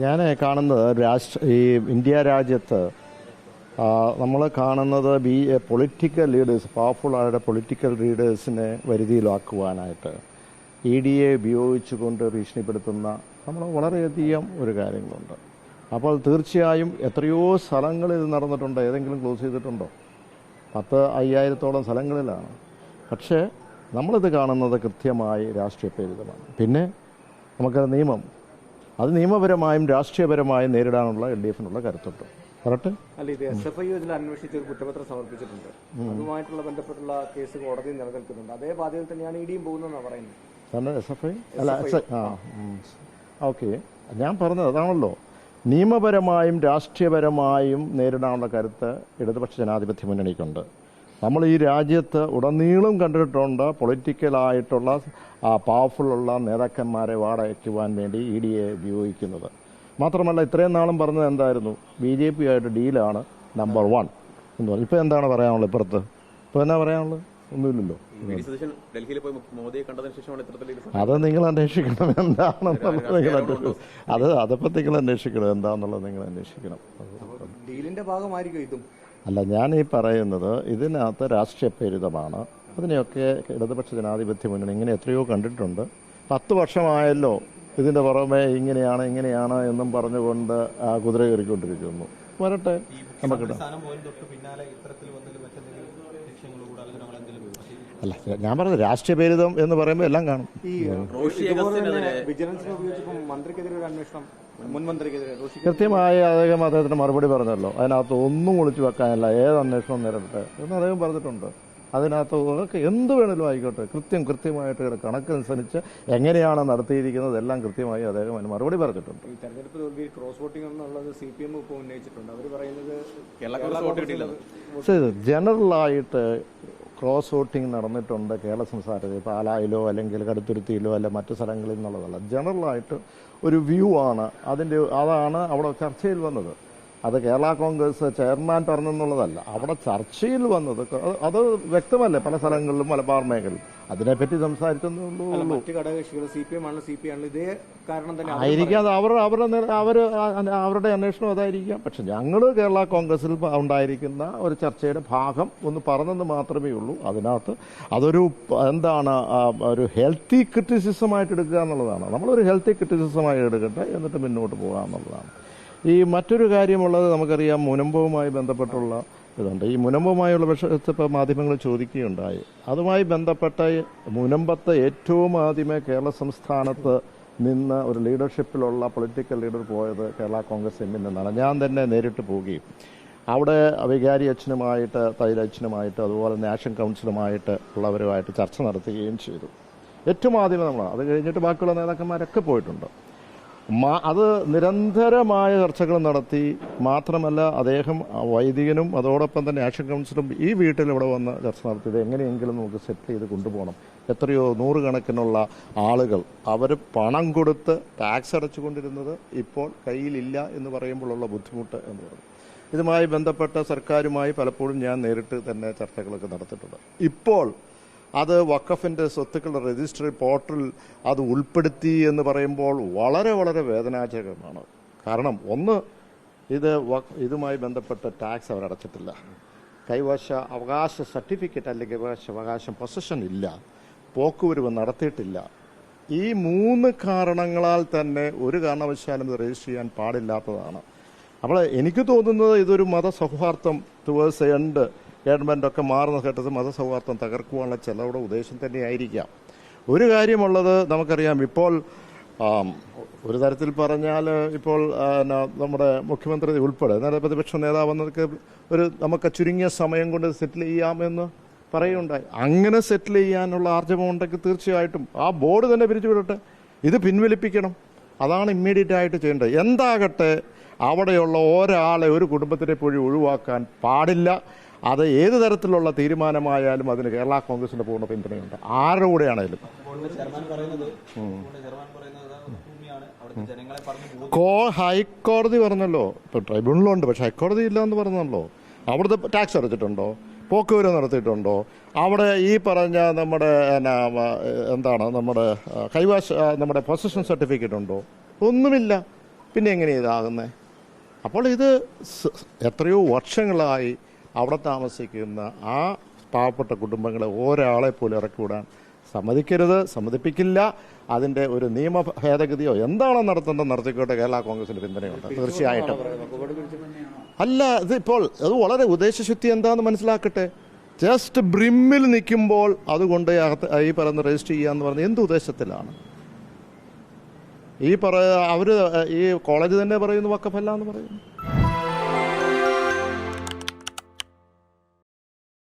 ഞാൻ കാണുന്നത് ഈ ഇന്ത്യ രാജ്യത്ത് നമ്മൾ കാണുന്നത് പൊളിറ്റിക്കൽ ലീഡേഴ്സ്, പവർഫുൾ ആയ പൊളിറ്റിക്കൽ ലീഡേഴ്സിനെ വരുതിയിലാക്കുവാനായിട്ട് EDA ഉപയോഗിച്ചുകൊണ്ട് ഭീഷണിപ്പെടുത്തുന്ന നമ്മൾ വളരെയധികം ഒരു കാര്യങ്ങളുണ്ട്. അപ്പോൾ തീർച്ചയായും എത്രയോ സ്ഥലങ്ങളിൽ ഇത് നടന്നിട്ടുണ്ട്. ഏതെങ്കിലും ക്ലോസ് ചെയ്തിട്ടുണ്ടോ? 10,000-ഓളം സ്ഥലങ്ങളിലാണ്. പക്ഷേ നമ്മളിത് കാണുന്നത് കൃത്യമായി രാഷ്ട്രീയ പ്രേരിതമാണ്. പിന്നെ നമുക്കത് അത് നിയമപരമായും രാഷ്ട്രീയപരമായും നേരിടാനുള്ള LDF-നുള്ള കരുത്തുണ്ട്. കറക്റ്റ് അല്ല, ഇത് SFI ഇതിൽ അന്വേഷിച്ച് ഒരു കുറ്റപത്രം സമർപ്പിച്ചിട്ടുണ്ട്. അതുമായിട്ടുള്ള ബന്ധപ്പെട്ടുള്ള കേസ് കോടതിയിൽ നിലനിൽക്കുന്നുണ്ട്. അതേ ബാധ്യതയിൽ തന്നെയാണ് ഇടിയും പോകുന്നതെന്നാണ് പറയുന്നത്. SFI അല്ല ഓക്കെ, ഞാൻ പറഞ്ഞത് അതാണല്ലോ, നിയമപരമായും രാഷ്ട്രീയപരമായും നേരിടാനുള്ള കരുത്ത് ഇടതുപക്ഷ ജനാധിപത്യ മുന്നണിക്കുണ്ട്. നമ്മൾ ഈ രാജ്യത്ത് ഉടനീളം കണ്ടിട്ടുണ്ട് പൊളിറ്റിക്കലായിട്ടുള്ള പവർഫുള്ളുള്ള നേതാക്കന്മാരെ വാടകയ്ക്കുവാൻ വേണ്ടി EDA ഉപയോഗിക്കുന്നത്. മാത്രമല്ല ഇത്രയും നാളും പറഞ്ഞത് എന്തായിരുന്നു? BJP ആയിട്ട് ഡീലാണ് നമ്പർ 1 എന്ന് പറഞ്ഞു. ഇപ്പോൾ എന്താണ് പറയാനുള്ളത്? ഇപ്പുറത്ത് ഇപ്പോൾ എന്നാ പറയാനുള്ളത്? ഒന്നുമില്ലല്ലോ. അത് നിങ്ങൾ അന്വേഷിക്കണം എന്താണെന്നുള്ളത്. അതിപ്പോൾ നിങ്ങൾ അന്വേഷിക്കണം എന്താണെന്നുള്ളത് നിങ്ങൾ അന്വേഷിക്കണം. ഡീലിന്റെ ഭാഗമായിരിക്കും ഇതും. അല്ല, ഞാൻ ഈ പറയുന്നത് ഇതിനകത്ത് രാഷ്ട്രീയ പ്രേരിതമാണ്. അതിനെയൊക്കെ ഇടതുപക്ഷ ജനാധിപത്യ മുന്നണി ഇങ്ങനെ എത്രയോ കണ്ടിട്ടുണ്ട്. 10 വർഷമായല്ലോ ഇതിൻ്റെ പുറമെ ഇങ്ങനെയാണ് എന്നും പറഞ്ഞുകൊണ്ട് കുതിര കയറിക്കൊണ്ടിരിക്കുന്നു. വരട്ടെ, നമുക്കിടാം. അല്ല, ഞാൻ പറഞ്ഞത് രാഷ്ട്രീയ പ്രേരിതം എന്ന് പറയുമ്പോൾ എല്ലാം കാണും. കൃത്യമായി അദ്ദേഹത്തിന് മറുപടി പറഞ്ഞല്ലോ. അതിനകത്ത് ഒന്നും ഒളിച്ചു വെക്കാനല്ല, ഏത് അന്വേഷണം നേരിടട്ടെ എന്ന് അദ്ദേഹം പറഞ്ഞിട്ടുണ്ട്. അതിനകത്ത് എന്ത് വേണേലും ആയിക്കോട്ടെ, കൃത്യമായിട്ട് കണക്കനുസരിച്ച് എങ്ങനെയാണ് നടത്തിയിരിക്കുന്നത് എല്ലാം കൃത്യമായി അദ്ദേഹം അതിന് മറുപടി പറഞ്ഞിട്ടുണ്ട്. ഈ തെരഞ്ഞെടുപ്പ് തോൽവി ക്രോസ് വോട്ടിംഗ് എന്നുള്ളത് CPM ഇപ്പോൾ ഉന്നയിച്ചിട്ടുണ്ട്. അവർ പറയുന്നത് ജനറലായിട്ട് ക്രോസ് വോട്ടിംഗ് നടന്നിട്ടുണ്ട് കേരള സംസ്ഥാനത്ത്. പാലായിലോ അല്ലെങ്കിൽ കടുത്തുരുത്തിയിലോ അല്ല മറ്റു സ്ഥലങ്ങളിൽ നിന്നുള്ളതല്ല. ജനറലായിട്ട് ഒരു വ്യൂ ആണ് അതാണ് അവിടെ ചർച്ചയിൽ വന്നത്. അത് കേരള കോൺഗ്രസ് ചെയർമാൻ പറഞ്ഞെന്നുള്ളതല്ല, അവിടെ ചർച്ചയിൽ വന്നത്. അത് വ്യക്തമല്ലേ പല സ്ഥലങ്ങളിലും മലബാർ മേഖലയിൽ അതിനെപ്പറ്റി സംസാരിച്ചെന്നുള്ളൂ. ആയിരിക്കാം അവരുടെ അന്വേഷണം അതായിരിക്കാം. പക്ഷെ ഞങ്ങൾ കേരള കോൺഗ്രസിൽ ഉണ്ടായിരിക്കുന്ന ഒരു ചർച്ചയുടെ ഭാഗം ഒന്ന് പറഞ്ഞെന്ന് മാത്രമേ ഉള്ളൂ. അതിനകത്ത് അതൊരു ഒരു ഹെൽത്തി ക്രിറ്റിസിസമായിട്ട് എടുക്കുക എന്നുള്ളതാണ്. നമ്മളൊരു ഹെൽത്തി ക്രിറ്റിസിസമായി എടുക്കട്ടെ, എന്നിട്ട് മുന്നോട്ട് പോകുക എന്നുള്ളതാണ്. ഈ മറ്റൊരു കാര്യമുള്ളത് നമുക്കറിയാം, മുനമ്പവുമായി ബന്ധപ്പെട്ടുള്ള ഇതുണ്ട്. ഈ മുനമ്പുമായുള്ള വിഷയത്തിൽ ഇപ്പോൾ മാധ്യമങ്ങൾ ചോദിക്കുകയുണ്ടായി. അതുമായി ബന്ധപ്പെട്ട മുനമ്പത്ത് ഏറ്റവും ആദ്യമേ കേരള സംസ്ഥാനത്ത് നിന്ന് ഒരു ലീഡർഷിപ്പിലുള്ള പൊളിറ്റിക്കൽ ലീഡർ പോയത് കേരള കോൺഗ്രസ് എമ്മിൽ നിന്നാണ്. ഞാൻ തന്നെ നേരിട്ട് പോവുകയും അവിടെ വികാരി അച്ഛനുമായിട്ട്, തൈലച്ഛനുമായിട്ട്, അതുപോലെ നാഷണൽ കൗൺസിലുമായിട്ട് ഉള്ളവരുമായിട്ട് ചർച്ച നടത്തുകയും ചെയ്തു. ഏറ്റവും ആദ്യമേ അത് കഴിഞ്ഞിട്ട് ബാക്കിയുള്ള നേതാക്കന്മാരൊക്കെ പോയിട്ടുണ്ട്. അത് നിരന്തരമായ ചർച്ചകൾ നടത്തി. മാത്രമല്ല അദ്ദേഹം വൈദികനും അതോടൊപ്പം തന്നെ നാഷണൽ കൗൺസിലും ഈ വീട്ടിൽ ഇവിടെ വന്ന് ചർച്ച നടത്തിയത് എങ്ങനെയെങ്കിലും നമുക്ക് സെറ്റിൽ ചെയ്ത് കൊണ്ടുപോകണം. എത്രയോ നൂറുകണക്കിനുള്ള ആളുകൾ അവർ പണം കൊടുത്ത് ടാക്സ് അടച്ചുകൊണ്ടിരുന്നത് ഇപ്പോൾ കയ്യിലില്ല എന്ന് പറയുമ്പോഴുള്ള ബുദ്ധിമുട്ട് എന്ന് പറഞ്ഞു. ഇതുമായി ബന്ധപ്പെട്ട സർക്കാരുമായി പലപ്പോഴും ഞാൻ നേരിട്ട് തന്നെ ചർച്ചകളൊക്കെ നടത്തിയിട്ടുണ്ട്. ഇപ്പോൾ അത് വഖഫിൻ്റെ സ്വത്തുക്കളുടെ രജിസ്ട്രി പോർട്ടലിൽ അത് ഉൾപ്പെടുത്തി എന്ന് പറയുമ്പോൾ വളരെ വളരെ വേദനാജനകമാണ്. കാരണം ഒന്ന്, ഇതുമായി ബന്ധപ്പെട്ട ടാക്സ് അവരടച്ചിട്ടില്ല, കൈവശ അവകാശ സർട്ടിഫിക്കറ്റ് അല്ലെങ്കിൽ അവകാശം പൊസഷൻ ഇല്ല, പോക്കുവരവ് നടത്തിയിട്ടില്ല. ഈ 3 കാരണങ്ങളാൽ തന്നെ ഒരു കാരണവശാലും ഇത് രജിസ്റ്റർ ചെയ്യാൻ പാടില്ലാത്തതാണ്. അപ്പോൾ എനിക്ക് തോന്നുന്നത് ഇതൊരു മതസൗഹാർദ്ദം ടുവേഴ്സ് എൻഡ് ഗവൺമെൻറ്റൊക്കെ മാറുന്ന ഘട്ടത്തിൽ മതസൗഹാർദ്ദം തകർക്കുവാനുള്ള ചിലരുടെ ഉദ്ദേശം തന്നെയായിരിക്കാം. ഒരു കാര്യമുള്ളത് നമുക്കറിയാം, ഇപ്പോൾ ഒരു തരത്തിൽ പറഞ്ഞാൽ ഇപ്പോൾ നമ്മുടെ മുഖ്യമന്ത്രി ഉൾപ്പെടെ പ്രതിപക്ഷ നേതാവെന്നൊക്കെ നമുക്ക് ചുരുങ്ങിയ സമയം കൊണ്ട് സെറ്റിൽ ചെയ്യാമെന്ന് പറയുകയുണ്ടായി. അങ്ങനെ സെറ്റിൽ ചെയ്യാനുള്ള ആർജവം ഉണ്ടെങ്കിൽ തീർച്ചയായിട്ടും ആ ബോർഡ് തന്നെ പിരിച്ചുവിടട്ടെ, ഇത് പിൻവലിപ്പിക്കണം. അതാണ് ഇമ്മീഡിയറ്റ് ആയിട്ട് ചെയ്യേണ്ടത്. എന്താകട്ടെ, അവിടെയുള്ള ഒരാളെ ഒരു കുടുംബത്തിനെ പോയി ഒഴിവാക്കാൻ പാടില്ല. അത് ഏത് തരത്തിലുള്ള തീരുമാനമായാലും അതിന് കേരള കോൺഗ്രസിന്റെ പൂർണ്ണ പിന്തുണയുണ്ട്, ആരുടെ കൂടെയാണേലും. ഹൈക്കോടതി പറഞ്ഞല്ലോ, ഇപ്പൊ ട്രൈബ്യൂണലുണ്ട്, പക്ഷെ ഹൈക്കോടതി ഇല്ല എന്ന് പറഞ്ഞല്ലോ. അവിടുത്തെ ടാക്സ് അടച്ചിട്ടുണ്ടോ? പോക്കുവരവ് നടത്തിയിട്ടുണ്ടോ? അവിടെ ഈ പറഞ്ഞ നമ്മുടെ നമ്മുടെ പൊസഷൻ സർട്ടിഫിക്കറ്റ് ഉണ്ടോ? ഒന്നുമില്ല. പിന്നെ എങ്ങനെയാണ് ഇതാകുന്നത്? അപ്പോൾ ഇത് എത്രയോ വർഷങ്ങളായി അവിടെ താമസിക്കുന്ന ആ പാവപ്പെട്ട കുടുംബങ്ങളെ ഒരാളെ പോലും ഇറക്കിവിടാൻ സമ്മതിക്കരുത്, സമ്മതിപ്പിക്കില്ല. അതിൻ്റെ ഒരു നിയമ ഭേദഗതിയോ എന്താണോ നടത്തേണ്ടത് നടത്തിക്കോട്ടെ. കേരള കോൺഗ്രസിന് പിന്തുണയുണ്ട് തീർച്ചയായിട്ടും. അല്ല, ഇതിപ്പോൾ അത് വളരെ ഉദ്ദേശശുദ്ധി എന്താണെന്ന് മനസ്സിലാക്കട്ടെ. ജസ്റ്റ് ബ്രിമ്മിൽ നിൽക്കുമ്പോൾ അതുകൊണ്ട് ഈ പറയുന്ന രജിസ്റ്റർ ചെയ്യാന്ന് പറഞ്ഞത് എന്ത് ഉദ്ദേശത്തിലാണ്? അവർ ഈ കോളേജ് തന്നെ പറയുന്നു വഖഫല്ല എന്ന് പറയുന്നു.